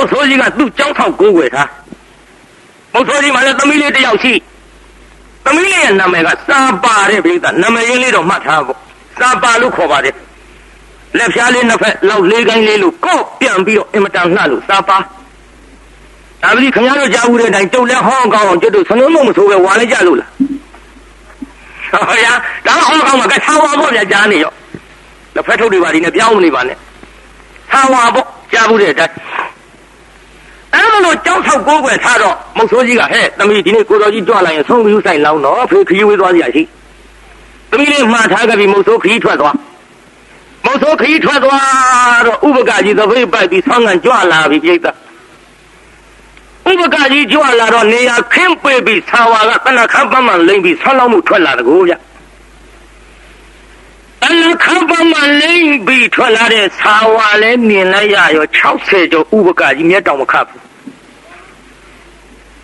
ုတ်ဆိုးကြီးကသူ့ကြောင်းထောက်ကိုးွယ်ထားမုတ်ဆိုးကြီးမှလည်းသမီးလေးတယောက်ရှိသမီးလေးရဲ့နာမည်ကစာပါတဲ့ပြိဿနာမည်ရင်းလေးတော့မှတ်ထားဖို့စာပါလို့ခေါ်ပါတယ်လက်ဖြားလေးနှစ်ဖက်လောက်လေးကိုင်းလေးလို့ကော့ပြန်ပြီးတော့အင်မတန်နှံ့လို့စာပါဒါပတိခင်ဗျားတို့ကြားဦးတဲ့အတိုင်းတုတ်လဲဟောင်းကောင်းအောင်ကျွတ်တို့ဆွနှုံးမဆိုးပဲဝါလေးကြလို့လားဟောရဒါဟောင်းကောင်းမှာကထားဝါပေါ့ဗျာကြားနေရောလက်ဖက်ထုတ်တွေပါဒီနဲ့ပြောင်းမနေပါနဲ့ထားဝါပေါ့ကြားဦးတဲ့အတိုင်းအဲ့လိုကြောက်ဆောက်ကိုးကွယ်ထားတော့မုတ်ဆိုးကြီးကဟဲ့သမီးဒီနေ့ကိုတော်ကြီးကြွလာရင်ဆုံးပြီးဆိုင်လောင်းတော့ဖေခရီးဝေးသွားစီရရှိသမီးလေးမှားထားကြပြီမုတ်ဆိုးခရီးထွက်သွားမုတ်ဆိုးခရီးထွက်သွားတော့ဥပကကြီးသပိတ်ပိုက်ပြီးဆောင်းကန်ကြွလာပြီပြိဿဥပကကြီးကြွလာတော့နေရာခင်းပေးပြီးဆာဝါကတနခမ်းပန်းမှလိမ့်ပြီးဆောင်းလောင်းမှုထွက်လာတကူဗျတနခမ်းပန်းမှလိမ့်ပြီးထွက်လာတဲ့ဆာဝါလဲမြင်လိုက်ရရော60ကျော်ဥပကကြီးမျက်တောင်မခတ်ဘူး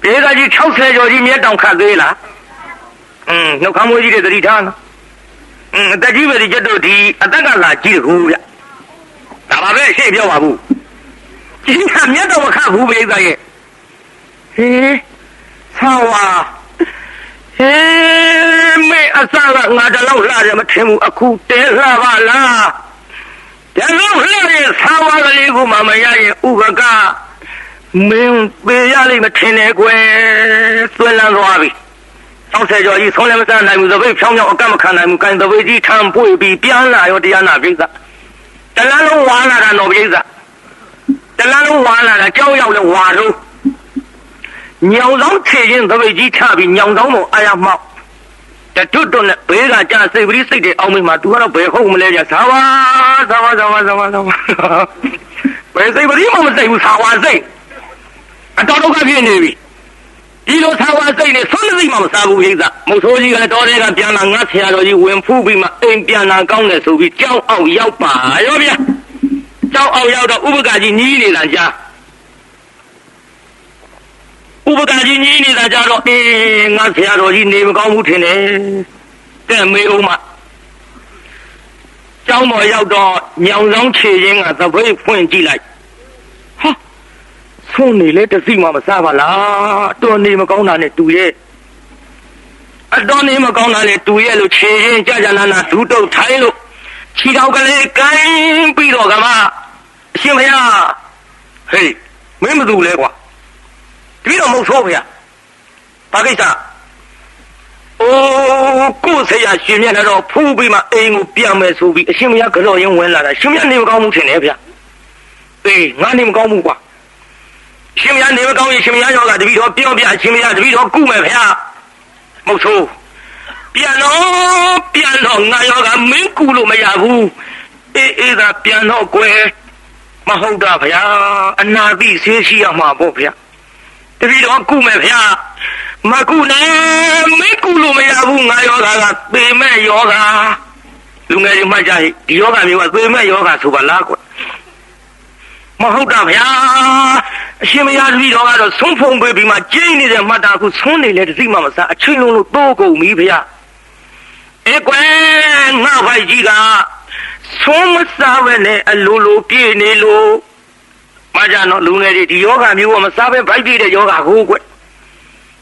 ဘေးကကြီး60ကျော်ကြီးမျက်တောင်ခတ်သေးလားနှုတ်ခမ်းမွေးကြီးတွေသတိထားနော်အသက်ကြီးပဲဒီကျက်တို့ဒီအသက်ကလာကြီးတကူဗျဒါပါပဲရှေ့ပြောပါဘူးကြီးကမျက်တောင်မခတ်ဘူးဘေးကရဲ့ဟေးဆာဝါဟေးမေအစကငါတလောက်လှတယ်မထင်ဘူးအခုတဲလှပါလားတလောက်လှတဲ့ဆာဝါကလေးကိုမှမရရင်ဥပကမင်းပေးရလိမ့်မထင်နဲ့ကွယ်သွင်းလန်းသွားပြီ60ကျော်ကြီးဆုံးလည်းမစားနိုင်ဘူးသပိတ်ဖြောင်းဖြောင်းအကန့်မခံနိုင်ဘူးကိုင်သပိတ်ကြီးထမ်းပွေပြီးပြန်လာရောတရားနာပြိဿတလန်းလုံးဝါလာတာတော့ပြိဿတလန်းလုံးဝါလာတာကြောက်ရောက်လဲဝါလို့ညောင်ဆောင်ခြေရင်သပိတ်ကြီးချပြီးညောင်ဆောင်တော့အာရမောက်တတွတ်တွတ်နဲ့ဘေးကကြာစိတ်ပရိစိတ်တွေအောင်းမိမှာ तू ကတော့ဘယ်ဟုတ်မလဲကြာသာဝါဘယ်စိတ်ပရိမှမစိတ်ဘူးသာဝါစိတ်အတော်ဒုက္ခဖြစ်နေပြီဒီလိုသာဝါစိတ်နဲ့ဆုံးမသိမှမစားဘူးပြိဿမုတ်ဆိုးကြီးကလည်းတော်တဲ့ကပြန်လာငါဆရာတော်ကြီးဝင်ဖူးပြီးမှအိမ်ပြန်လာကောင်းတယ်ဆိုပြီးကြောင်းအောင်ရောက်ပါရောဗျာကြောင်းအောင်ရောက်တော့ဥပကကြီးညီးနေတာကြားဥပကကြီးညီးနေတာကြတော့ငါဆရာတော်ကြီးနေမကောင်းဘူးထင်တယ်တဲ့မေဦးမကျောင်းပေါ်ရောက်တော့ညောင်ဆောင်ခြေရင်းကသပိတ်ဖွင့်ကြည့်လိုက်ဟာဆုံးနေလေတသိမှမစားပါလားတော်နေမကောင်းတာနဲ့တူရဲ့အတော်နေမကောင်းတာနဲ့တူရဲ့လို့ခြေရင်းကြာနာဒူးတုတ်ထိုင်းလို့ခြေတော်ကလေးကိုင်းပြီးတော့ကမအရှင်ဘုရားဟေးမင်းမသူလဲကွာတပည့်တော်မဟုတ်ဆိုးဗျာဘာကိစ္စအိုးကိုယ်ဆရာရှင်မြတ်တော့ဖူးပြီးမှအိမ်ကိုပြန်မယ်ဆိုပြီးအရှင်မရကြော်ရင်ဝင်လာတာရှင်မရနေမကောင်းဘူးထင်တယ်ဗျာငါနေမကောင်းဘူးကွာရှင်မရနေမကောင်းရင်ရှင်မရရောကတပည့်တော်ပြောပြရှင်မရတပည့်တော်ကုမယ်ဗျာမဟုတ်ဆိုးပြန်တော့ငါရောကမင်းကုလို့မရဘူးအေးသာပြန်တော့ကွယ်မဟုတ်တာဗျာအနာတိဆေးရှိရမှာပေါ့ဗျာတပည့်တော်ကုမယ်ဗျာမကုနဲ့မကုလို့မရဘူးငါယောဂကသေမဲ့ယောဂလူငယ်တွေမှကြဟိဒီယောဂမျိုးကသေမဲ့ယောဂဆိုပါလားကွမဟုတ်တာဗျာအရှင်မယားတပည့်တော်ကတော့ဆုံးဖုံပေးပြီးမှကျင်းနေတဲ့မှတ်တာခုဆုံးနေလေတသိမှမစားအချင်းလုံးလို့တိုးကုန်ပြီဗျာကွယ်ငါဖိုက်ကြီးကဆုံးမစားပဲနဲ့အလိုလိုပြည့်နေလို့မကြတော့လူငယ်တွေဒီယောဂမျိုးကမစားပဲဗိုက်ပြည့်တဲ့ယောဂကိုကွ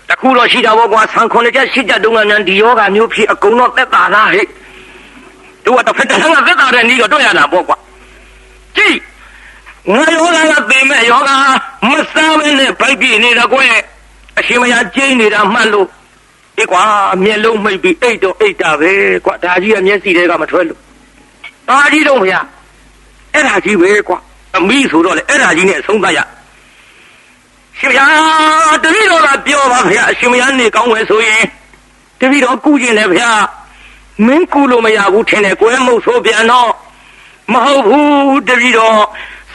တခုတော့ရှိတာပေါ့ကွာဆန်ခွန်ချက်ရှိကြတုံးကမြန်ဒီယောဂမျိုးဖြစ်အကုန်တော့သက်သာလားဟဲ့တို့ကတစ်ဖက်တစ်ဆန်းကသက်သာတဲ့နည်းတော့တွေ့ရတာပေါ့ကွာကြည့်ငါယောဂကသိမဲ့ယောဂမစားပဲနဲ့ဗိုက်ပြည့်နေတာကွအရှင်မယားကျင်းနေတာမှတ်လို့ကွာမျက်လုံးမိတ်ပြီးအိတ်တော့အိတ်တာပဲကွာဒါကြီးကမျက်စိတွေကမထွက်လို့ဒါကြီးတော့ဗျာအဲ့ဒါကြီးပဲကွာအမိဆိုတော့လေအဲ့ဒါကြီးနဲ့အဆုံးသတ်ရရှင်ဗျာတပည့်တော်ကပြောပါဗျာအရှင်မယားနေကောင်းဝယ်ဆိုရင်တပည့်တော်ကုကျင်တယ်ဗျာမင်းကုလို့မရဘူးထင်တယ်ကိုယ်မဟုတ်ဆိုပြန်တော့မဟုတ်ဘူးတပည့်တော်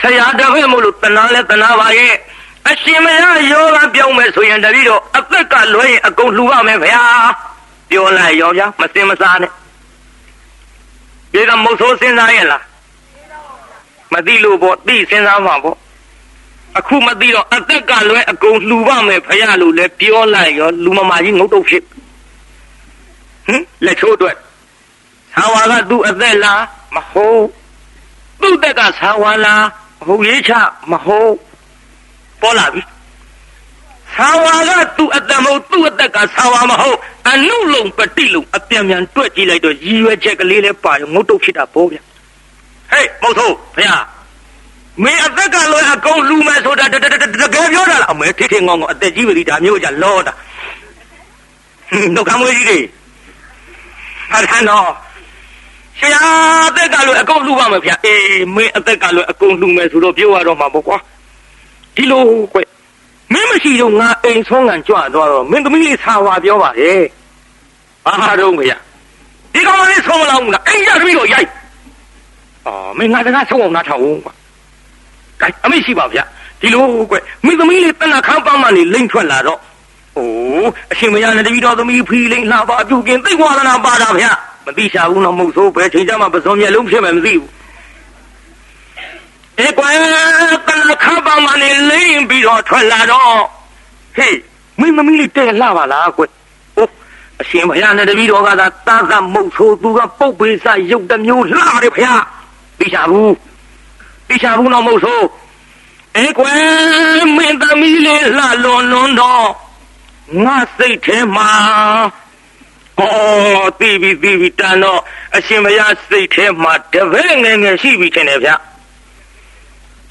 ဆရာတပည့်မို့လို့တနာလဲတနာပါရဲ့အရှင်မယားယောဂပြောင်းမယ်ဆိုရင်တပည့်တော်အသက်ကလွှဲရင်အကုန်လှူပါမယ်ဗျာပြောလိုက်ရောဗျာမစင်မစားနဲ့ဒီကမဟုတ်ဆိုစဉ်းစားရဲ့လားမသိလို့ပေါ့သိစဉ်းစားမှာပေါ့အခုမသိတော့အသက်ကလွဲအကုန်လှူပါမယ်ဖရလို့လဲပြောလိုက်ရောလူမမာကြီးငုတ်တုတ်ဖြစ်လက်ချိုးအတွက်သာဝါကသူ့အသက်လားမဟုတ်သူ့တက်ကသာဝါလားမဟုတ်ရေးချမဟုတ် ပေါ်လာပြီဆာဝါကသူ့အတမဟုတ်သူ့အသက်ကဆာဝါမဟုတ်အနုလုံပတိလုံအပြန်ပြန်တွက်ကြည့်လိုက်တော့ရည်ရွယ်ချက်ကလေးလဲပါရောငုတ်တုတ်ဖြစ်တာပေါ့ဗျဟေးမဟုတ်ဆိုဘုရားမင်းအသက်ကလွယ်အကုန်လူမယ်ဆိုတာတကယ်ပြောတာလားအမေထိထိငေါငေါအသက်ကြီးပြီဒါမျိုးကြလောတာဒုက္ခမွေးကြီးတွေအဲ့ဒါတော့ဆရာအသက်ကလွယ်အကုန်လူပါမယ်ဗျအေးမင်းအသက်ကလွယ်အကုန်လူမယ်ဆိုတော့ပြောရတော့မှာပေါ့ကွာဒီလိုကွမင်းမရှိတော့ငါအိမ်ဆုံးကန်ကြွသွားတော့မင်းသမီးလေးဆာဝါပြောပါလေဘာတော့မရဒီကောင်လေးဆုံးမလောက်ဘူးလားအိမ်ကြသမီးကိုရိုက်မင်းငါတကားဆုံးအောင်နားထောင်ဦးကွာဒါအမေရှိပါဗျဒီလိုကွမင်းသမီးလေးတဏ္ဍခမ်းပန်းမနေလိမ့်ထွက်လာတော့အရှင်မရနဲ့တပည့်တော်သမီးဖီလိမ့်လှပါပြုတ်ကင်းသိဝါဒနာပါတာဗျမသိချဘူးတော့မဟုတ်ဆိုပဲချိန်ကြမှာပစုံမျက်လုံးဖြစ်မယ်မသိဘူးကွယ်တဏ္ဍခမ်းပန်းမနေလိမ့်ပြီးတော့ထွက်လာတော့ဟေးမင်းသမီးလေးတဲ့လှပါလားကွအရှင်ဘုရားနဲ့တပည့်တော်ကသာတာသမုတ်ဆိုသူကပုတ်ပေးစရုပ်တစ်မျိုးလှတယ်ဘုရားသိချဘူးတော့မဟုတ်ဆိုကွယ်မင်းသမီးလေးလှလွန်တော့ငါစိတ်ထဲမှာတီဗီတန်တော့အရှင်ဘုရားစိတ်ထဲမှာတပည့်ငယ်ရှိပြီထင်တယ်ဗျ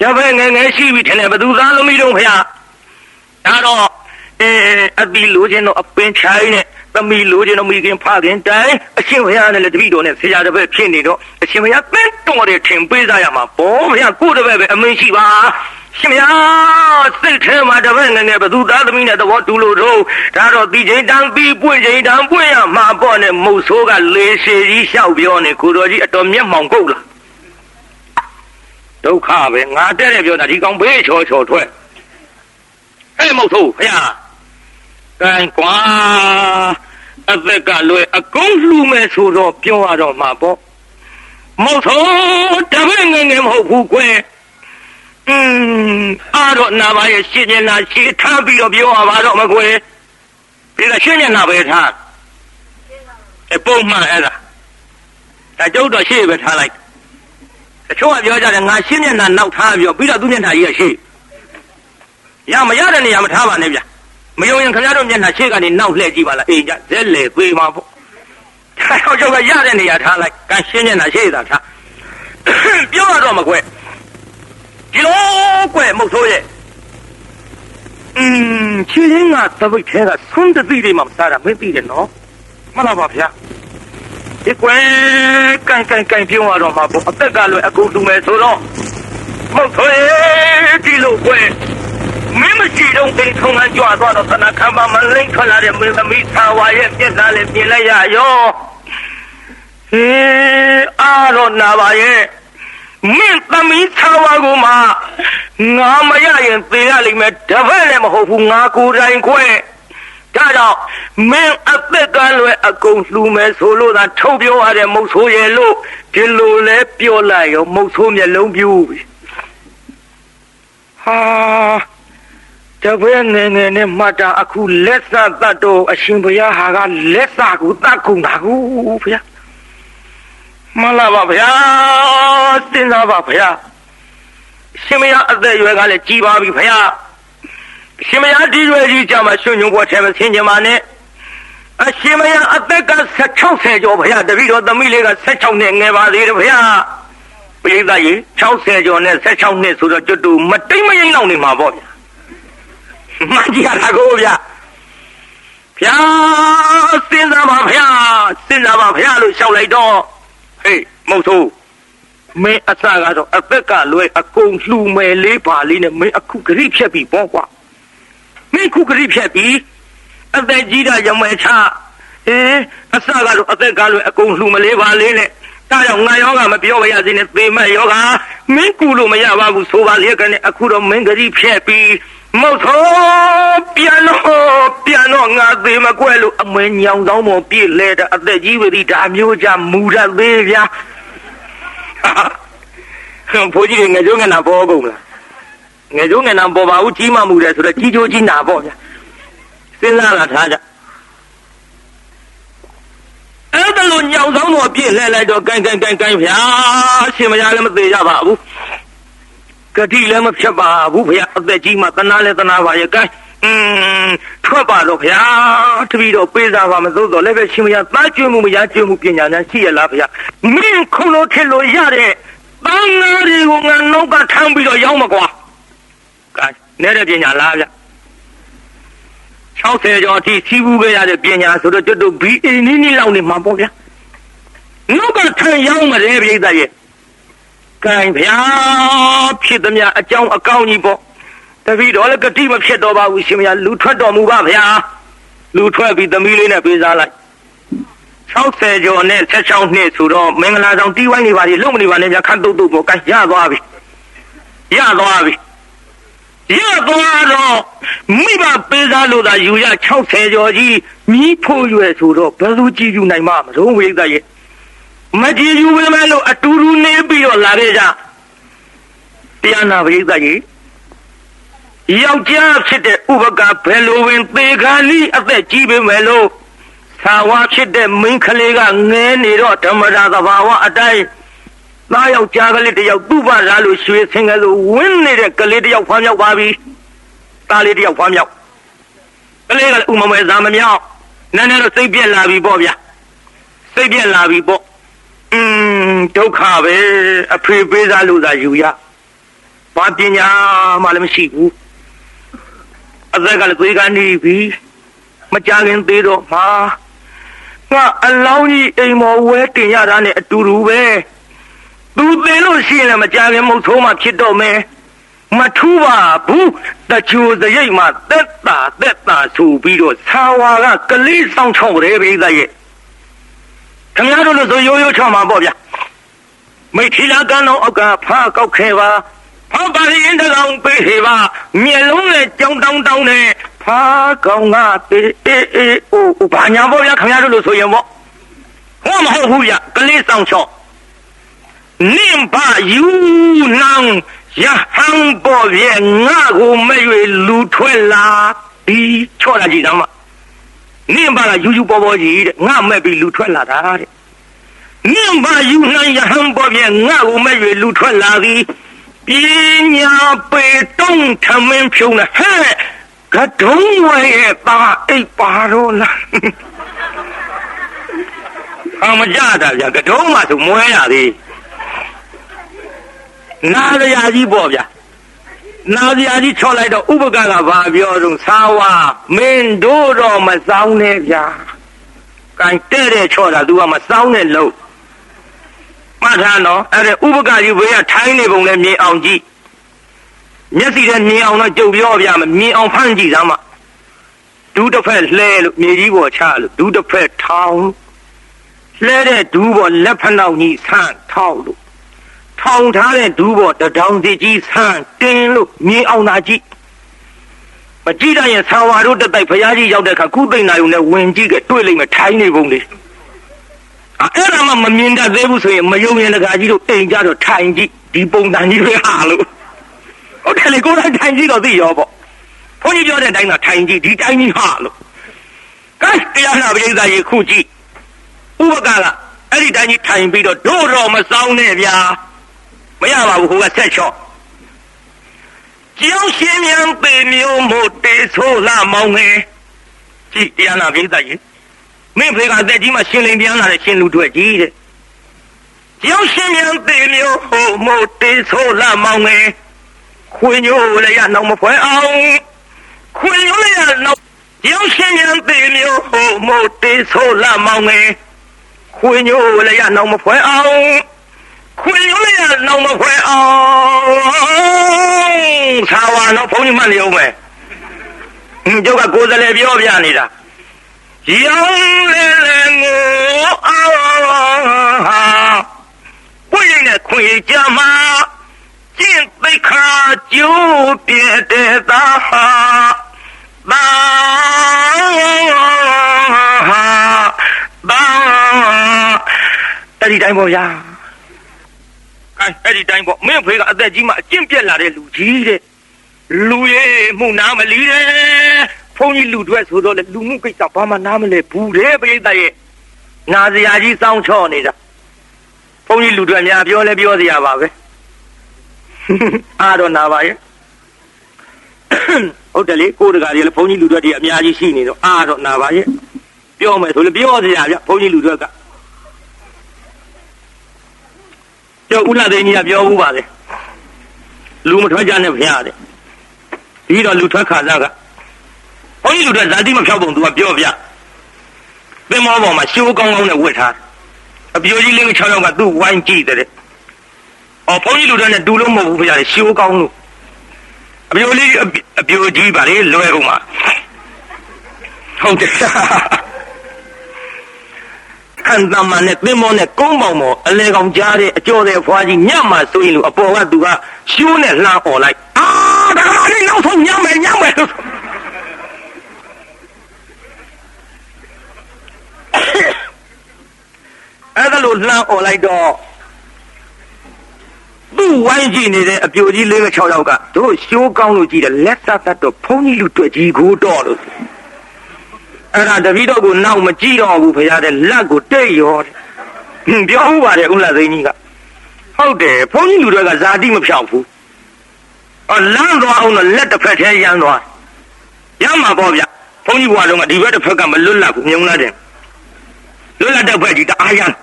တပည့်ငယ်ရှိပြီထင်တယ်ဘသူသားသမီးတို့ဘုရားဒါတော့အတိလိုချင်တော့အပင်ချိုင်းနဲ့သမီးလိုချင်တော့မိခင်ဖခင်တိုင်အရှင်ဘုရားနဲ့လည်းတပည့်တော်နဲ့ဆရာတပည့်ဖြစ်နေတော့အရှင်ဘုရားပန်းတော်တယ်ထင်ပေးစားရမှာပေါ့ဘုရားကိုယ်တပည့်ပဲအမင်းရှိပါရှင်ဘုရားစိတ်ထဲမှာတပည့်ငယ်ဘသူသားသမီးနဲ့သဘောတူလို့တော့ဒါတော့ဒီချိန်တန်းပြီးပွင့်ချိန်တန်းပွင့်ရမှာပေါ့နဲ့မုတ်ဆိုးကလေရှည်ကြီးလျှောက်ပြောနေကိုတော်ကြီးအတော်မျက်မှောင်ကုတ်လာဒုက္ခပဲငါတဲ့ပြောတာဒီကောင်ဘေးချောထွက်မုတ်ဆိုးဘုရားကဲကွာအသက်ကလွယ်အကုန်လှူမယ်ဆိုတော့ပြောရတော့မှာပေါ့မဟုတ်ဆိုတပည့်ငယ်မဟုတ်ဘူးကွယ်အားတော့နာပါရဲ့ရှင်းနေတာရှင်းထားပြီးတော့ပြောရပါတော့မကွယ်ဒီကရှင်းနေတာပဲထားပုံမှန်အဲ့ဒါကျုပ်တော့ရှင်းပဲထားလိုက်တချို့ကပြောကြတယ်ငါရှင်းနေတာနောက်ထားပြီးတော့သူမျက်နှာကြီးကရှင်းရမရတဲ့နေရာမထားပါနဲ့ဗျမယုံရင်ခင်ဗျားတို့မျက်နှာရှေ့ကနေနောက်လှည့်ကြည့်ပါလားအိမ်ကြဇက်လေသေးမှာပေါ့ဒါတော့ကျုပ်ကရတဲ့နေရာထားလိုက်ကန်ရှင်းမျက်နှာရှေ့သာထားပြောရတော့မကွဒီလိုကွမဟုတ်ဆိုရဲ့ချီရင်းကသပိတ်ထဲကဆွန်းတသိတွေမှမစားတာမသိတယ်နော်မှန်လားပါဗျာဒီကွကန်ပြောရတော့မှာပေါ့အသက်ကလွယ်အကုန်တူမယ်ဆိုတော့မဟုတ်ဆိုရဲ့ဒီလိုကွမင်းမရှိတော့တိတ်ထုံကကြွသွားတော့သနာခမ်းပါမလိမ့်ထွက်လာတဲ့မင်းသမီးသာဝါရဲ့ပြက်သားလေးပြင်လိုက်ရရောအားတော့နာပါရဲ့မင်းသမီးသာဝါကိုမှငါမရရင်သေရလိမ့်မယ်တပည့်လည်းမဟုတ်ဘူးငါကိုယ်တိုင်ခွဲဒါကြောင့်မင်းအသက်ကလွယ်အကုန်လှူမယ်ဆိုလို့သာထုတ်ပြောရတဲ့မုတ်ဆိုးရဲ့လို့ဒီလိုလဲပြောလိုက်ရောမုတ်ဆိုးမျက်လုံးပြူပြီဟာတပည့်ငယ်နဲ့မှတ်တာအခုလက်စတတ်တော့အရှင်ဘုရားဟာကလက်စကိုတတ်ကုန်တာကိုဘုရားမလာပါဗျာစဉ်းစားပါဗျာရှင်မရအသက်ရွယ်ကလည်းကြီးပါပြီဗျာရှင်မရဒီရွယ်ကြီးကြမှာရှင်ညုံဘွားထဲမှာဆင်းကြမှာနဲ့အရှင်မရအသက်က60ကျော်ဗျာတပည့်တော်သမီးလေးက16နဲ့ငယ်ပါသေးတယ်ဗျာပိဋကကြီး60ကျော်နဲ့16နှစ်ဆိုတော့ကျွတ်တူမတိတ်မရိမ့်တော့နေမှာပေါ့ဗျာမကြည့်ရတာကိုဗျာစဉ်းစားပါဗျာလို့ရှောက်လိုက်တော့ဟေးမဟုတ်ဆိုမင်းအစကတော့အသက်ကလွယ်အကုန်လှူမယ်လေးပါလေးနဲ့မင်းအခုဂရိဖြတ်ပြီပေါ့ကွာမင်းခုဂရိဖြတ်ပြီအသက်ကြီးတာရမယ်ချအစကတော့အသက်ကလွယ်အကုန်လှူမလေးပါလေးနဲ့ဒါကြောင့်ငါယောဂမပြောပါရစေနဲ့သေမဲ့ယောဂမင်းကူလို့မရပါဘူးဆိုပါလေကနဲ့အခုတော့မင်းဂရိဖြတ်ပြီမဟုတ်တော့ပြန်တော့ငါသေးမကွဲလို့အမင်းညောင်ဆောင်ပေါ်ပြည့်လဲတဲ့အသက်ကြီးဝီဒါမျိုးကြမူရသေးဗျာဘိုးကြီးငယ်ကျိုးငယ်နာပေါ်ကုန်လားငယ်ကျိုးငယ်နာပေါ်ပါဘူးကြီးမမှုတယ်ဆိုတော့ကြီးကျိုးကြီးနာပေါ့ဗျာစဉ်းစားလာထားကြအဲ့ဒါလို့ညောင်ဆောင်ပေါ်ပြည့်လဲလိုက်တော့ကိုင်းဗျာရှင်မရလည်းမသေးကြပါဘူး ကတိလည်းမဖြစ်ပါဘူးဗျာအသက်ကြီးမှတနာလဲတနာပါရဲ့ကဲထွက်ပါတော့ဗျာတပည့်တော်ပေးစားပါမသို့တော့လည်းပဲရှင်မရသားကျွေးမှုမရကျွေးမှုပညာဉာဏ်ရှိရလားဗျာမင်းခုလို့ထစ်လို့ရတဲ့တန်ဃာတွေကိုငါနောက်ကထမ်းပြီးတော့ရောက်မကွာကဲနဲ့တဲ့ပညာလားဗျာ60ကျော်အထိစီးပူးခဲ့ရတဲ့ပညာဆိုတော့ကျွတ်တို့ BA နီးလောက်နေမှာပေါ့ဗျာနောက်ကထမ်းရောက်မတယ်ပြိဿရဲ့ကဲဗျာဖြစ်သမျှအကြောင်းအကောင်းကြီးပေါ့တပည့်တော်လည်းကတိမဖြစ်တော့ပါဘူးရှင်မရလူထွက်တော်မူပါဗျာလူထွက်ပြီးသမီးလေးနဲ့ပေးစားလိုက်60ကျော်နဲ့16နှစ်ဆိုတော့မင်္ဂလာဆောင်တီးဝိုင်းနေပါလေလုံမနေပါနဲ့ဗျာခတ်တုတ်တုတ်ပေါ့ကဲရသွားပြီရသွားပြီရသွားတော့မိဘပေးစားလို့သာယူရ60ကျော်ကြီးမြီးဖို့ရွယ်ဆိုတော့ဘယ်သူကြည့်ယူနိုင်မှာမလို့ဝိသရဲ့မကြည့်ယူပဲမလို့အတူတူနေပြီးတော့လာခဲ့ကြတရားနာဝိသရဲ့ယောက်ျားဖြစ်တဲ့ဥပကဘယ်လိုဝင်သေခါလိအသက်ကြီးပေမဲ့လို့သာဝဖြစ်တဲ့မိန်းကလေးကငဲနေတော့ဓမ္မရာသဘာဝအတိုင်းသားယောက်ျားကလေးတယောက်သူ့ဘာလားလို့ရွှေဆင်းကလေးဝင်းနေတဲ့ကလေးတယောက်ဖွားမြောက်ပါပြီသားလေးတယောက်ဖွားမြောက်ကလေးကလည်းဥမမဲသားမမြောက်နည်းနည်းတော့စိတ်ပြက်လာပြီပေါ့ဗျာစိတ်ပြက်လာပြီပေါ့ဒုက္ခပဲအဖေပေးစားလို့သာယူရဘာပညာမှလည်းမရှိဘူးအသက်ကလည်းသွေးကနေပြီမကြခင်သေးတော့မှာငါအလောင်းကြီးအိမ်မော်ဝဲတင်ရတာနဲ့အတူတူပဲသူသိလို့ရှိရင်လည်းမကြခင်မုတ်ဆိုးမှဖြစ်တော့မယ်မထူးပါဘူးတချို့စရိတ်မှသက်တာဆိုပြီးတော့သာဝါကကလေးဆောင်ချောင်းရဲပဲသားရဲ့ခင်ဗျားတို့လို့ဆိုရိုးရိုးချောင်းမှာပေါ့ဗျာမိထီလာကန်းတော်အောက်ကဖားကောက်ခဲ့ပါဖားပါရင်တကောင်ပေးဟေပါမျက်လုံးနဲ့ကြောင်တောင်းနဲ့ဖားကောင်ကအေးအိုဘာညာပေါ့ဗျာခင်ဗျားတို့လို့ဆိုရင်ပေါ့ဟောမဟုတ်ဘူးဗျကလေးဆောင်ချောင်းနင့်ဘာယူနောင်ရဟန်းပေါ်ရဲ့ငါကိုမဲ့၍လူထွက်လာဒီချော့လာကြည့်သားမနင့်ဘာကယူပေါ်ကြီးတဲ့ငါမဲ့ပြီးလူထွက်လာတာတဲ့နင့်ဘာယူနိုင်ရဟန်းပေါ်ရဲ့ငါကိုမဲ့၍လူထွက်လာသည်ပညာပေတုံးထမင်းဖြုံးဟဲ့ကတုံးဝဲရဲ့ပါအိပ်ပါတော့လားအမကြတာဗျာကတုံးမှဆိုမွဲရသေးနာရယာကြီးပေါ့ဗျာနာရယာကြီးချော့လိုက်တော့ဥပကကဘာပြောတော့သာဝါမင်းတို့တော့မဆောင်နဲ့ဗျာကန်တဲ့ချော့တာ तू ကမဆောင်နဲ့လို့မှတ်ထားနော်အဲ့ဒါဥပကကြီးဘေးကထိုင်းနေပုံနဲ့မြင်အောင်ကြည့်မျက်စိနဲ့မြင်အောင်တော့ကြုတ်ပြောပြမယ်မြင်အောင်ဖမ်းကြည့်သားမဒူးတစ်ဖက်လှဲလို့မြေကြီးပေါ်ချလို့ဒူးတစ်ဖက်ထောင်းလှဲတဲ့ဒူးပေါ်လက်ဖက်နောက်ကြီးဆန့်ထောက်လို့ထောင်ထားတဲ့ဒူးပေါ်တထောင်စီကြီးဆန်းတင်းလို့မြင်အောင်သာကြည့်မကြည့်တိုင်းဆံဝါတို့တက်တိုက်ဘုရားကြီးရောက်တဲ့အခါကုသိမ့်နာယုံနဲ့ဝင်ကြည့်ကတွေ့လိမ့်မယ်ထိုင်းနေပုံလေးအဲ့ဒါမှမမြင်တတ်သေးဘူးဆိုရင်မယုံရင်တကာကြီးတို့အိမ်ကြတော့ထိုင်ကြည့်ဒီပုံစံကြီးပဲဟာလို့ဟုတ်တယ်လေကိုယ်တိုင်ထိုင်ကြည့်တော့သိရောပေါ့ဘုန်းကြီးပြောတဲ့အတိုင်းကထိုင်ကြည့်ဒီတိုင်းကြီးဟာလို့ကဲတရားနာပရိသတ်ကြီးခုကြည့်ဥပကကအဲ့ဒီတိုင်းကြီးထိုင်ပြီးတော့တို့တော့မဆောင်နဲ့ဗျာမရပါဘူးဟိုကဆက်ချော့ကျောင်းရှင်မြန်ပေမျိုးမို့တေဆိုးလာမောင်းငယ်ကြည့်တရားနာပရိသတ်ကြီးမင်းဖေကအသက်ကြီးမှရှင်လင်ပြန်လာတဲ့ရှင်လူတွေကြီးတဲ့ကျောင်းရှင်မြန်ပေမျိုးဟိုမို့တေဆိုးလာမောင်းငယ်ခွင်ညိုလည်းရနောက်မဖွဲအောင်ခွင်ညိုလည်းရနောက်ကျောင်းရှင်မြန်ပေမျိုးဟိုမို့တေဆိုးလာမောင်းငယ်ခွင်ညိုလည်းရနောက်မဖွဲအောင်ခွင်ရိုးရနောက်မဖွဲအောင်သာဝါတော့ဘုန်းကြီးမှနေအောင်မယ်ကျုပ်ကကိုယ်စလဲပြောပြနေတာရောင်းလဲလဲငိုအားပွင့်နေတဲ့ခွင်ကြမှာကျင့်သိခါကျိုးပြတဲ့သားဟာဘာအဲ့ဒီတိုင်းပေါ့ဗျာအဲ့ဒီတိုင်းပေါ့မင်းဖေကအသက်ကြီးမှအကျင့်ပြက်လာတဲ့လူကြီးတဲ့လူရဲ့မှုနာမလီတဲ့ဘုန်းကြီးလူတွေဆိုတော့လေလူမှုကိစ္စဘာမှနားမလဲဘူးတဲ့ပရိသတ်ရဲ့နာစရာကြီးစောင်းချော့နေတာဘုန်းကြီးလူတွေများပြောလဲပြောစရာပါပဲ အားတော့နာပါရဲ့ဟုတ်တယ်လေကိုတကားကြီးလည်းဘုန်းကြီးလူတွေအများကြီးရှိနေတော့အားတော့နာပါရဲ့ပြောမယ်ဆိုလည်းပြောစရာဗျဘုန်းကြီးလူတွေကကျော်ဦးလာသိန်းကြီးကပြောဘူးပါလေလူမထွက်ကြနဲ့ဖျားတယ်ဒီတော့လူထွက်ခါစားကဘုန်းကြီးလူတွေဇာတိမဖြောက်ပုံသူကပြောဗျသင်္ဘောပေါ်မှာရှိုးကောင်းကောင်းနဲ့ဝတ်ထားအပြိုကြီးလေး6ယောက်ကသူ့ဝိုင်းကြည့်တယ်အော်ဘုန်းကြီးလူတွေနဲ့တူလို့မဟုတ်ဘူးဖျားတယ်ရှိုးကောင်းလို့အပြိုလေးအပြိုကြီးပါလေလွယ်ကုန်မှာဟုတ်တယ်ခံတမန်နဲ့သင်္ဘောနဲ့ကုန်းပေါင်ပေါ်အလဲကောင်ကြားတဲ့အကျော်တဲ့ဖွားကြီးညမှာဆိုရင်လို့အပေါ်ကသူကရှိုးနဲ့လှမ်းអော်လိုက်ဒါကလေးနောက်ဆုံးညမယ်အဲ့ဒါလို့လှမ်းអော်လိုက်တော့သူ့ဝိုင်းကြည့်နေတဲ့အပြိုကြီး6ယောက်ကတို့ရှိုးကောင်းလို့ကြည့်တယ်လက်သတ်တော့ဘုန်းကြီးလူတွေ့ကြီးကိုတော့လို့အဲ့ဒါတပည့်တော်ကိုနောက်မကြည့်တော့ဘူးဖရားတဲ့လက်ကိုတိတ်ရောတယ်ပြောဦးပါတယ်ဦးလာသိန်းကြီးကဟုတ်တယ်ဘုန်းကြီးလူတွေကဇာတိမဖြောက်ဘူးလမ်းသွားအောင်တော့လက်တစ်ဖက်ထဲရမ်းသွားရမ်းမှာပေါ့ဗျဘုန်းကြီးဘွားလုံးကဒီဘက်တစ်ဖက်ကမလွတ်လပ်ဘူးမြုံလာတယ်လွတ်လပ်တဲ့ဘက်ကြီးတအားရမ်း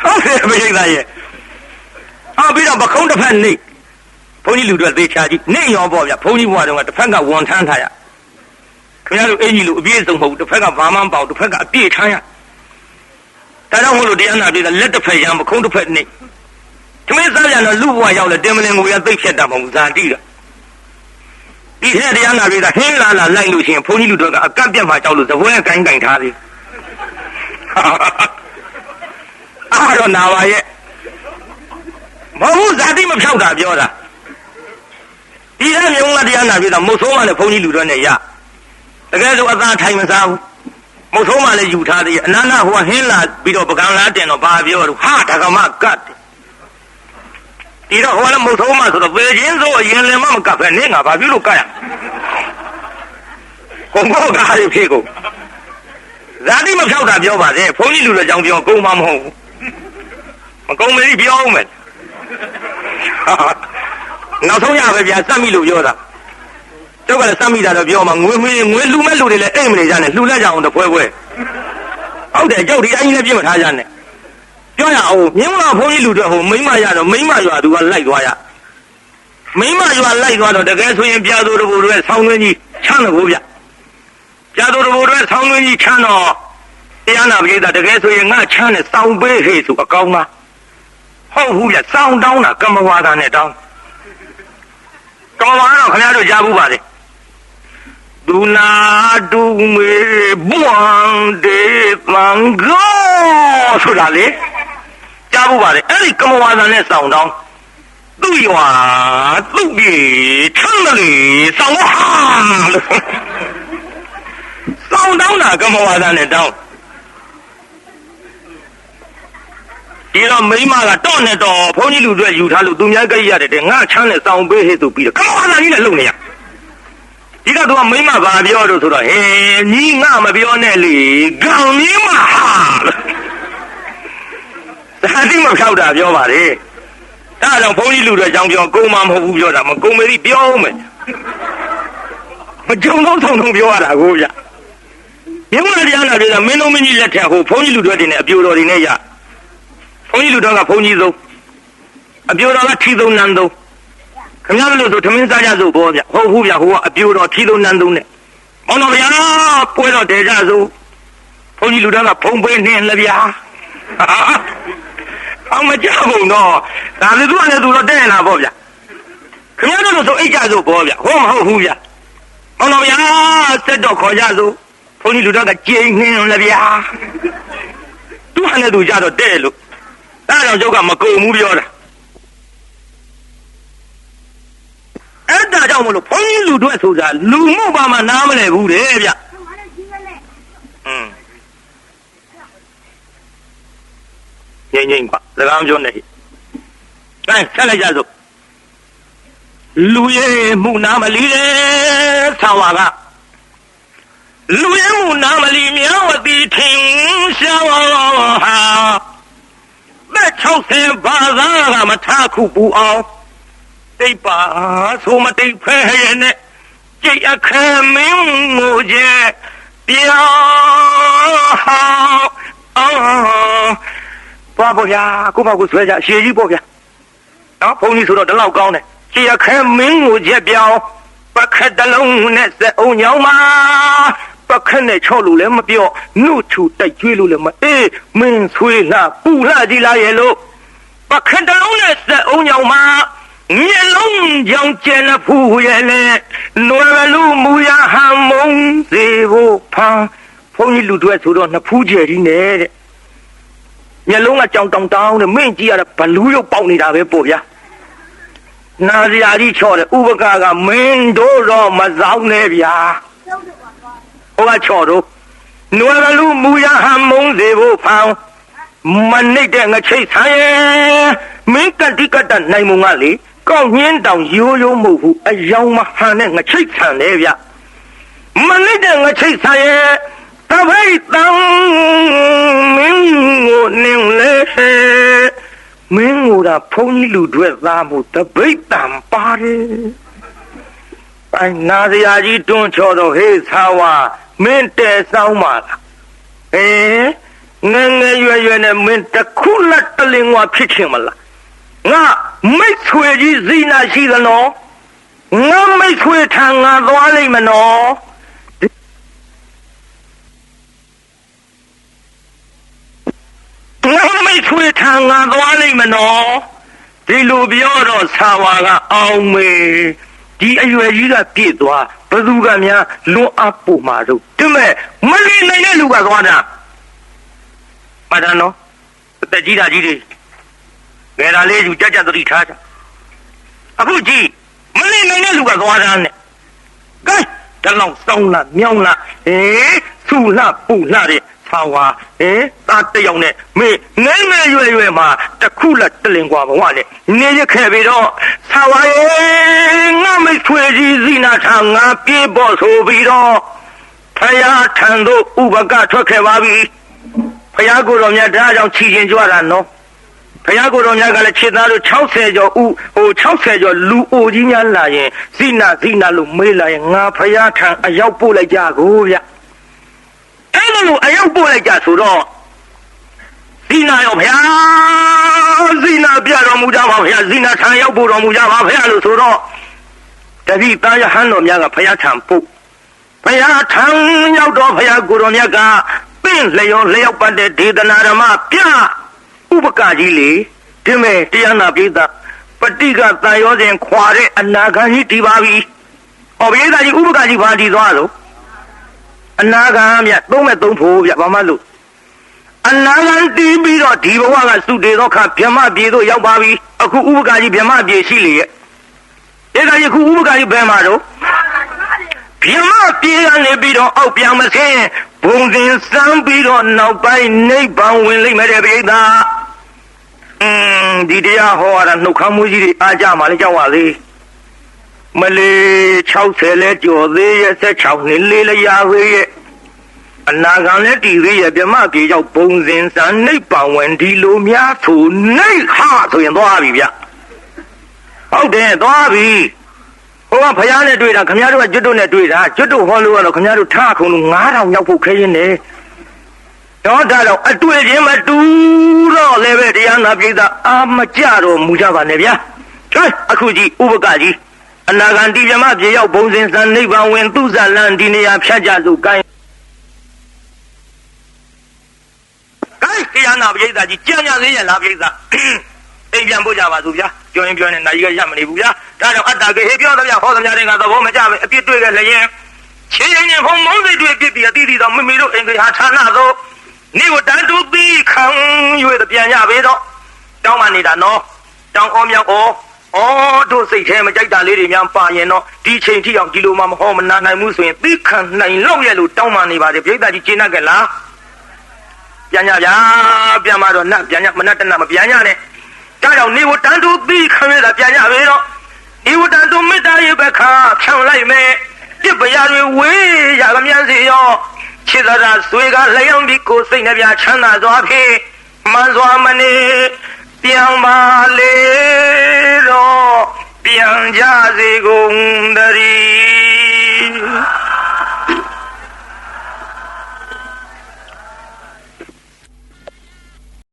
ဟုတ်တယ်ဘိသားရဲ့ပြီးတော့ပခုံးတစ်ဖက်နေဘုန်းကြီးလူတွေသေချာကြီးနေရောပေါ့ဗျဘုန်းကြီးဘွားလုံးကတစ်ဖက်ကဝန်ထမ်းထားရခင်ဗျားတို့အင်ကြီးလူအပြည့်စုံမဟုတ်ဘူးတစ်ဖက်ကဘာမှမပေါ့တစ်ဖက်ကအပြည့်ထမ်းရဒါကြောင့်မို့လို့တရားနာပြည်ကလက်တစ်ဖက်ရမ်းပခုံးတစ်ဖက်နေသမင်းစားပြန်တော့လူဘွားရောက်လဲတင်မလင်ကိုရသိဖြတ်တာမဟုတ်ဘူးဇာတိတာဒီထဲတရားနာပြည်ကဟင်းလာလိုက်လို့ရှိရင်ဘုန်းကြီးလူတွေကအကပ်ပြတ်မှကြောက်လို့သပွဲကိုင်းထားသေးအားတော့နာပါရဲ့မဟုတ်ဇာတိမဖြောက်တာပြောတာဒီထဲမြုံလာတရားနာပြည်ကမုတ်ဆိုးမှလည်းဘုန်းကြီးလူတွေနဲ့ရတကယ်ဆိုအသာထိုင်မစားဘူးမုတ်ဆိုးမှလည်းယူထားသေးအနန္ဒဟိုကဟင်းလာပြီးတော့ပကံလားတင်တော့ဘာပြောတော့ဟာဓကမကတ်ဒီတော့ဟိုလည်းမုတ်ဆိုးမှဆိုတော့ပေချင်းဆိုအရင်လည်းမကတ်ပဲနေငါဘာဖြစ်လို့ကတ်ရကုန်ဘောကားရဖြစ်ကုန်ဇာတိမဖြောက်တာပြောပါစေဘုန်းကြီးလူတွေကြောင့်ပြောကုန်မှမဟုတ်ဘူးမကုန်မေးပြောအောင်မယ်နောက်ဆုံးရပဲဗျာစက်မိလို့ပြောတာကျုပ်ကလည်းစက်မိတာတော့ပြောမှာငွေလူမဲ့လူတွေလည်းအိမ်မနေကြနဲ့လှူလက်ကြအောင်တပွဲပွဲဟုတ်တယ်ကျုပ်ဒီအရင်လည်းပြစ်မထားကြနဲ့ပြောရအောင်မြင်းမဘုန်းကြီးလူတွေဟိုမိမရတော့မိမရွာသူကလိုက်သွားရမိမရွာလိုက်သွားတော့တကယ်ဆိုရင်ပြာသူတဘူတွေဆောင်းသွင်းကြီးချမ်းလို့ဗျပြာသူတဘူတွေဆောင်းသွင်းကြီးချမ်းတော့တရားနာပရိသတ်တကယ်ဆိုရင်ငါချမ်းနဲ့စောင်းပေးဟေ့ဆိုအကောင်းလားဟုတ်ဘူးဗျစောင်းတောင်းတာကမ္မဝါဒနဲ့တောင်းကမ္မဝါဒတော့ခင်ဗျားတို့ကြားဘူးပါလေဒူနာဒူမေဘွမ်ဒေသံဂောဆိုတာလေကြားဘူးပါလေအဲ့ဒီကမ္မဝါဒနဲ့စောင်းတောင်းသူ့ရွာသူ့ပြေချမ်းတယ်လေစောင်းဟာစောင်းတောင်းတာကမ္မဝါဒနဲ့တောင်းဒီတော့မိမကတော့နဲ့တော့ဘုန်းကြီးလူတွေယူထားလို့သူများကြိတ်ရတယ်တဲ့ငါချမ်းနဲ့စောင်းပေးဟဲ့ဆိုပြီးတော့ကမ္ဘာသာကြီးနဲ့လုံနေရဒီကတော့မိမဘာပြောလို့ဆိုတော့ဟဲညီငါမပြောနဲ့လေဂံမင်းမဟာဒါတိမဖြောက်တာပြောပါလေဒါကြောင့်ဘုန်းကြီးလူတွေကြောင့်ပြောကုန်မှမဟုတ်ဘူးပြောတာမကုန်မေးပြီးပြောမယ်မကြုံတော့ဆုံးပြောရတာကိုဗျမြင်းမတရားနာပြောတာမင်းတို့မင်းကြီးလက်ထက်ဟိုဘုန်းကြီးလူတွေနဲ့အပြိုတော်တွေနဲ့ရဘုန်းကြီးလူတော်ကဘုန်းကြီးဆုံးအပြိုတော်ကထီသုံးနန်းသုံးခင်ဗျားတို့ဆိုထမင်းစားကြစို့ဘောဗျဟုတ်ဘူးဗျဟိုကအပြိုတော်ထီသုံးနန်းသုံးနဲ့မောင်တော်ဗျာပွဲတော်တဲကြစို့ဘုန်းကြီးလူတော်ကဖုံပေးနှင်းလည်းဗျာအောင်မကြဘူးတော့ဒါလည်းသူကလည်းသူတော့တဲ့လာပေါ့ဗျခင်ဗျားတို့ဆိုအိတ်ကြစို့ဘောဗျဟောမဟုတ်ဘူးဗျမောင်တော်ဗျာစက်တော့ခေါ်ကြစို့ဘုန်းကြီးလူတော်ကကျင်းနှင်းလည်းဗျာသူကလည်းသူကြတော့တဲ့လို့အဲ့တော့ကျုပ်ကမကုန်ဘူးပြောတာအဲ့ဒါကြောင့်မလို့ဘုန်းကြီးလူတွေဆိုတာလူမှုပါမှနားမလဲဘူးတဲ့ဗျငိမ့်ကွာစကားပြောနေဟဲ့ဆက်လိုက်ကြစို့လူရဲ့မှုနာမလီတဲ့ဆောင်းဝါကလူရဲ့မှုနာမလီမြောက်ဝတိထင်ရှားဟာသ 60ဘာသာကမထားခုပူအောင်တိတ်ပါဆိုမတိတ်ဖဲရဲ့နဲ့ကြိတ်အခမ်းမင်းကိုကျပြောသွားပေါ့ဗျာကိုပေါ့ကိုဆွဲကြရှည်ကြီးပေါ့ဗျာနော်ဘုန်းကြီးဆိုတော့ဒီလောက်ကောင်းတယ်ကြိတ်အခမ်းမင်းကိုကျပြောပခက်တလုံးနဲ့စက်အောင်ညောင်းမှာပခက်နဲ့ချော့လို့လည်းမပြောနှုတ်ချူတိုက်ကျွေးလို့လည်းမအေးမင်းဆွေးလာပူလာကြည့်လာရဲ့လို့ပခက်တလုံးနဲ့စက်အောင်ညောင်းမှာမျက်လုံးကြောင့်ကျဲလဖူးရဲ့လေနွယ်လူမူရဟံမုံစေဖို့ဖန်ဘုန်းကြီးလူတွေဆိုတော့နှစ်ဖူးကျဲကြီးနဲ့တဲ့မျက်လုံးကကြောင်တောင်တောင်းနဲ့မင်းကြည့်ရတာဘလူးရုပ်ပေါက်နေတာပဲပေါ့ဗျာနာစရာကြီးချော်တယ်ဥပကကမင်းတို့တော့မဆောင်နဲ့ဗျာဟိုကချော်တော့နွယ်လူမူရဟံမုံစေဖို့ဖန်မနိတ်တဲ့ငချိတ်ဆံရဲ့မင်းကတိကတနိုင်မုံကလေကောက်ညင်းတောင်ရိုးရိုးမဟုတ်ဘူးအယောင်မဟန်နဲ့ငချိတ်ဆံလေဗျမနိတဲ့ငချိတ်ဆံရဲ့တပိတ်တံမင်းကိုနင်းလေမင်းကိုဒါဖုန်းကြီးလူတွေသားမှုတပိတ်တံပါတယ်အိုင်နာစရာကြီးတွန်းချော်တော့ဟေးသာဝါမင်းတဲဆောင်ပါလားငယ်ငယ်ရွယ်ရွယ်နဲ့မင်းတခုလက်တလင်ဝါဖြစ်ချင်မလားငါမိတ်ဆွေကြီးဇီနာရှိသနော်ငါမိတ်ဆွေထံငါသွားလိမ့်မနော်ငါမိတ်ဆွေထံငါသွားလိမ့်မနော်ဒီလိုပြောတော့ဆာဝါကအောင်မေဒီအရွယ်ကြီးကပြည့်သွားဘသူကများလွန်အပ်ဖို့မှာတော့တမဲ့မလီနိုင်တဲ့လူကသွားတာမှတ်တယ်နော်အသက်ကြီးတာကြီးတွေငယ်တာလေးယူကြကြသတိထားကြအခုကြည့်မလီနိုင်တဲ့လူကသွားတာနဲ့ကဲတလောက်စောင်းလာမြောင်းလာဆူလှပူလှတဲ့သာဝါသားတယောက်နဲ့မေငယ်ငယ်ရွယ်ရွယ်မှာတခုလက်တလင်กว่าဘဝနဲ့နေရခဲ့ပြီးတော့သာဝါရဲ့ငါမိတ်ဆွေကြီးဇီနာထငါပြေးပေါ်ဆိုပြီးတော့ဖယားထံသို့ဥပကထွက်ခဲ့ပါပြီဖယားကိုတော်မြတ်ဒါကြောင့်ချီရင်ကြွတာနော်ဖယားကိုတော်မြတ်ကလည်းခြေသားတို့60ကျော်60ကျော်လူအိုကြီးများလာရင်ဇိနာလို့မေးလာရင်ငါဖယားထံအရောက်ပို့လိုက်ကြကိုဗျအဲ့လိုအရောက်ပို့လိုက်ကြဆိုတော့ဇိနာရောဖယားဇိနာပြတော်မူကြပါဖယားဇိနာထံရောက်ပို့တော်မူကြပါဖယားလို့ဆိုတော့တတိသားရဟန်းတော်များကဖယားထံပို့ဖယားထံရောက်တော့ဖယားကိုတော်မြတ်ကပင့်လျောလျောက်ပတ်တဲ့ဒေသနာဓမ္မပြဥပကကြီးလေဒီမဲ့တရားနာပိသပဋိကတန်ရောစဉ်ခွာတဲ့အနာဂံကြီးတည်ပါပြီဟောပိသကြီးဥပကကြီးဘာတည်သွားလို့အနာဂံမြတ်သုံးမဲ့သုံးဖို့ဗျဘာမှလို့အနာဂံတည်ပြီးတော့ဒီဘဝကသုတေသောခဗြဟ္မပြေတို့ရောက်ပါပြီအခုဥပကကြီးဗြဟ္မပြေရှိလေရဲ့ဒါကယခုဥပကကြီးဘယ်မှာတော့ဗြဟ္မပြေကနေပြီးတော့အောက်ပြန်မဆင်းဘုံစဉ်စမ်းပြီးတော့နောက်ပိုင်းနိဗ္ဗာန်ဝင်လိမ့်မယ်တဲ့ပိသဒီတရားဟောရတာနှုတ်ခမ်းမှုကြီးတွေအားကြမှာလေကြောက်ပါသေးမလေး60လဲကြော်သေးရဲ့16နှစ်လေးလျာသေးရဲ့အနာဂံလဲတည်သေးရဲ့ဗြဟ္မပြေရောက်ဘုံစဉ်စမ်းနိဗ္ဗာန်ဝင်ဒီလိုများဆိုနိခဆိုရင်သွားပြီဗျဟုတ်တယ်သွားပြီဟိုကဖယားနဲ့တွေ့တာခင်ဗျားတို့ကကျွတ်တို့နဲ့တွေ့တာကျွတ်တို့ဟောလို့ကတော့ခင်ဗျားတို့ထားခုံလို့9000ရောက်ဖို့ခဲရင်းနေတော့ဒါတော့အတွေ့ချင်းမတူတော့လည်းပဲတရားနာပိသအာမကြတော့မူကြပါနဲ့ဗျာကဲအခုကြည့်ဥပကကြီးအနာဂံတိဗြဟ္မပြေရောက်ဘုံစဉ်စံနိဗ္ဗာန်ဝင်သူဇလန်ဒီနေရာဖြတ်ကြစို့ကိုင်းတရားနာပိသကြီးကြံ့ကြသေးရဲ့လားပိသအိမ်ပြန်ပို့ကြပါစို့ဗျာပြောရင်ပြောနေနိုင်ကြီးကရမနေဘူးဗျာဒါကြောင့်အတ္တကေဟေပြောသမျှဟောသမျှတွေကသဘောမကျပဲအပြစ်တွေ့ခဲ့လျင်ခြေရင်ရင်ဖုံမုန်းစိတ်တွေ့ပြစ်ပြီးအတိအသောမိမိတို့အိမ်တွေဟာဌာနသို့နေကိုတန်တူပြီးခံ၍ပြန်ကြပေတော့တောင်းမှနေတာနော်တောင်းအောင်မြောက်တို့စိတ်ထဲမကြိုက်တာလေးတွေများပါရင်တော့ဒီချိန်ထိအောင်ဒီလိုမှမဟောမနာနိုင်ဘူးဆိုရင်သိခံနိုင်လောက်ရဲ့လို့တောင်းမှနေပါတယ်ပြိဿကြီးရှင်းတတ်ကြလားပြန်ကြဗျာပြန်မှတော့နတ်ပြန်ကြမနတ်တနတ်မပြန်ကြနဲ့ဒါကြောင့်နေဝတန်တူပြီးခံရတာပြန်ကြပြီတော့ဒီဝတန်တူမေတ္တာရဲ့ဘက်ခါဖြောင်းလိုက်မယ်ပြစ်ပရာတွေဝေးရကမြန်စီရောခြေသာဆွေကလျောင်းပြီးကိုစိတ်နှပြချမ်းသာစွာဖြင့်မှန်စွာမနေ ပြန်ပါလေတော့ပြန်ကြစေကုန်တည်း